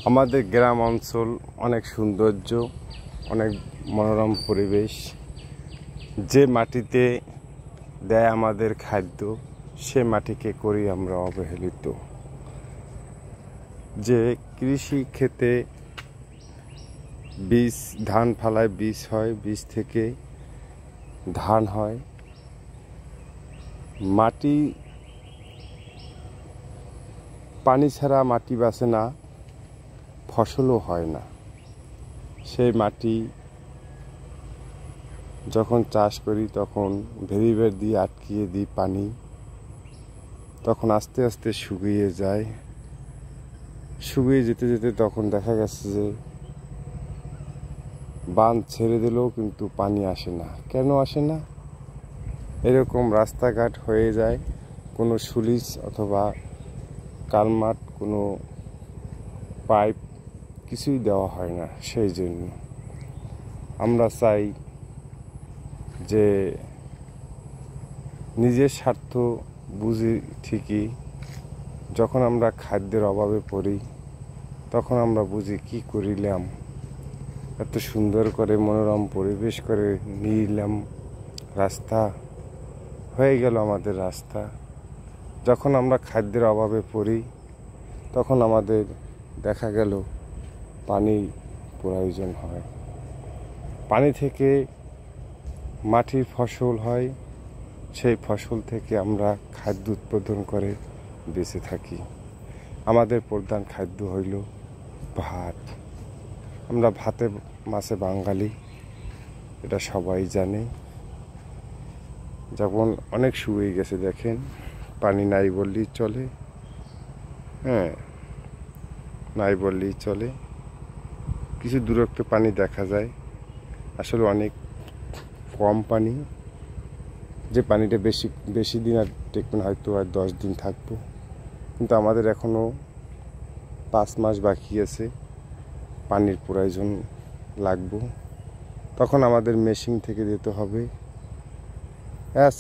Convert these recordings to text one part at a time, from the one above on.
আমাদের গ্রাম অঞ্চল অনেক সৌন্দর্য, অনেক মনোরম পরিবেশ। যে মাটিতে দেয় আমাদের খাদ্য, সে মাটিকে করি আমরা অবহেলিত। যে কৃষি ক্ষেতে বীজ ধান ফালায়, বীজ হয়, বীজ থেকে ধান হয়। মাটি পানি ছাড়া মাটি বাঁচে না, ফসলও হয় না। সেই মাটি যখন চাষ করি তখন ভেরিবের দিয়ে আটকিয়ে দিই পানি, তখন আস্তে আস্তে শুকিয়ে যায়। শুকিয়ে যেতে যেতে তখন দেখা গেছে যে বাঁধ ছেড়ে দিলেও কিন্তু পানি আসে না। কেন আসে না? এরকম রাস্তাঘাট হয়ে যায়, কোনো সুলিচ অথবা কালমাট, কোনো পাইপ কিছুই দেওয়া হয় না। সেই জন্য আমরা চাই যে নিজের স্বার্থ বুঝি ঠিকই, যখন আমরা খাদ্যের অভাবে পড়ি তখন আমরা বুঝি কি করিলাম, এত সুন্দর করে মনোরম পরিবেশ করে নিলাম, রাস্তা হয়ে গেল আমাদের রাস্তা। যখন আমরা খাদ্যের অভাবে পড়ি তখন আমাদের দেখা গেল পানি প্রয়োজন হয়। পানি থেকে মাটির ফসল হয়, সেই ফসল থেকে আমরা খাদ্য উৎপাদন করে বেঁচে থাকি। আমাদের প্রধান খাদ্য হইল ভাত। আমরা ভাতে মাছে বাঙালি, এটা সবাই জানে। যখন অনেক শুকিয়ে গেছে, দেখেন পানি নাই বললেই চলে, নাই বললেই চলে। কিছু দূরত্বে পানি দেখা যায়, আসলে অনেক কম পানি। যে পানিটা বেশি দিন আর টেকবে না, হয়তো আর 10 দিন থাকবো, কিন্তু আমাদের এখনও 5 মাস বাকি আছে পানির প্রয়োজন লাগবো। তখন আমাদের মেশিন থেকে দিতে হবে।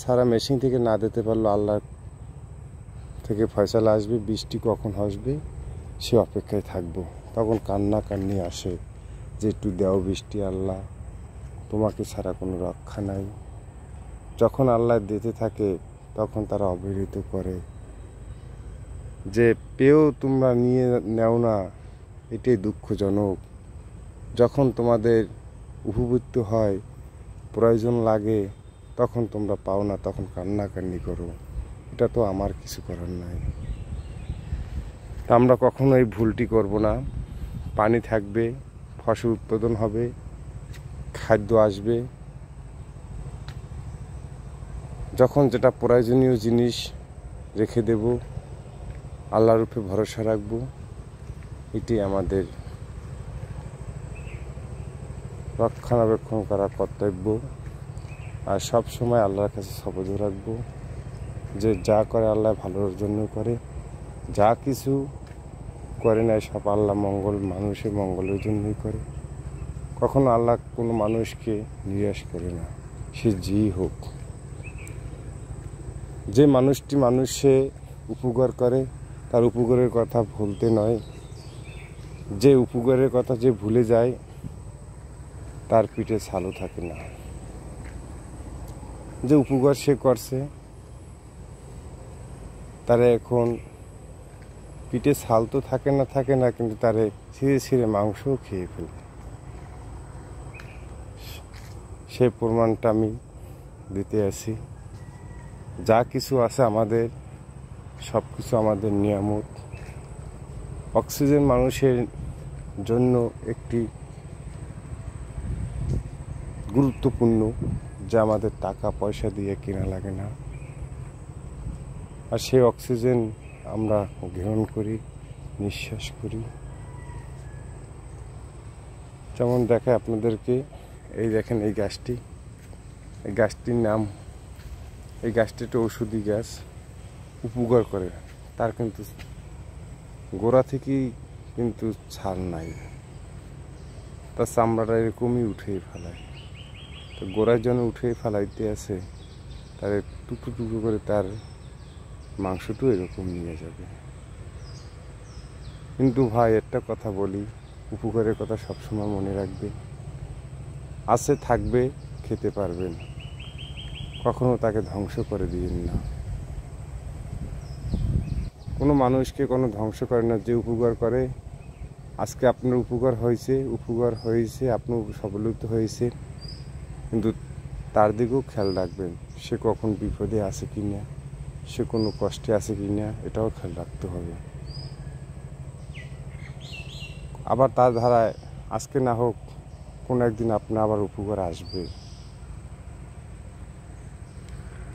ছাড়া মেশিন থেকে না দিতে পারলে আল্লাহ থেকে ফয়সালা আসবে, বৃষ্টি কখন আসবে সে অপেক্ষায় থাকবো। তখন কান্নাকান্নি আসে যে একটু দেও বৃষ্টি আল্লাহ, তোমাকে ছাড়া কোনো রক্ষা নাই। যখন আল্লাহ দিতে থাকে তখন তারা অবহেলিত করে, যে পেয়েও তোমরা নিয়ে নেও না, এটাই দুঃখজনক। যখন তোমাদের উপভুক্ত হয়, প্রয়োজন লাগে, তখন তোমরা পাও না, তখন কান্নাকান্নি করো। এটা তো আমার কিছু করার নাই। তা আমরা কখনো এই ভুলটি করব না। পানি থাকবে, ফসল উৎপাদন হবে, খাদ্য আসবে। যখন যেটা প্রয়োজনীয় জিনিস রেখে দেব, আল্লাহর উপরে ভরসা রাখবো, এটি আমাদের রক্ষণাবেক্ষণ করা কর্তব্য। আর সব সময় আল্লাহর কাছে সবুজ রাখবো যে যা করে আল্লাহ ভালোর জন্য করে, যা কিছু করে না সব আল্লাহ মানুষের মঙ্গলের জন্যই করে। কখনো আল্লাহ কোনো মানুষকে নিরাশ করে না, সে যেই হোক। যে মানুষটি মানুষে উপকার করে তার উপকারের কথা ভুলতে নয়, যে উপকারের কথা যে ভুলে যায় তার পিঠে ছালও থাকে না। যে উপকার সে করছে তারা এখন পিঠে ছাল তো থাকে না, কিন্তু তারে ছিঁড়ে ছিঁড়ে মাংসও খেয়ে ফেলে। সে প্রমাণটা আমি দিতে আসি। যা কিছু আছে আমাদের, সব কিছু আমাদের নিয়ামত। অক্সিজেন মানুষের জন্য একটি গুরুত্বপূর্ণ, যা আমাদের টাকা পয়সা দিয়ে কেনা লাগে না। আর সেই অক্সিজেন আমরা গ্রহণ করি, নিঃশ্বাস করি। যেমন দেখায় আপনাদেরকে, এই দেখেন এই গাছটির নাম, এই গাছটি একটা ঔষধি গাছ, উপকার করে। তার কিন্তু গোড়া থেকেই কিন্তু ছাল নাই, তার চামড়াটা এরকমই উঠেই ফেলায়। তো গোড়ার জন্য উঠেই ফেলাইতে আছে, তার টুকরো টুকরো করে তার মাংসটাও এরকম নিয়ে যাবে। কিন্তু ভাই একটা কথা বলি, উপকারের কথা সবসময় মনে রাখবে। আছে থাকবে, খেতে পারবেন, কখনো তাকে ধ্বংস করে দিন না। কোনো মানুষকে কোনো ধ্বংস করে না, যে উপকার করে। আজকে আপনার উপকার হয়েছে, আপনি সফলিত হয়েছে, কিন্তু তার দিকেও খেয়াল রাখবেন। সে কখন বিপদে আছে কি না, সে কোনো কষ্টে আছে কি না, এটাও খেয়াল রাখতে হবে। আবার তার ধারায় আজকে না হোক কোনো একদিন আপনার আবার উপকার আসবে।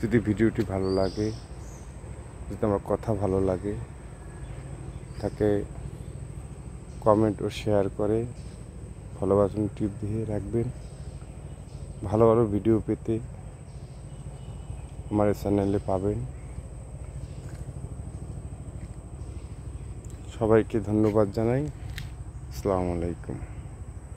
যদি ভিডিওটি ভালো লাগে, যদি আমার কথা ভালো লাগে, তাকে কমেন্ট ও শেয়ার করে ফলো বাটন টিপ দিয়ে রাখবেন। ভালো ভালো ভিডিও পেতে আমার চ্যানেলে পাবেন। সবাইকে ধন্যবাদ জানাই। আসসালামু আলাইকুম।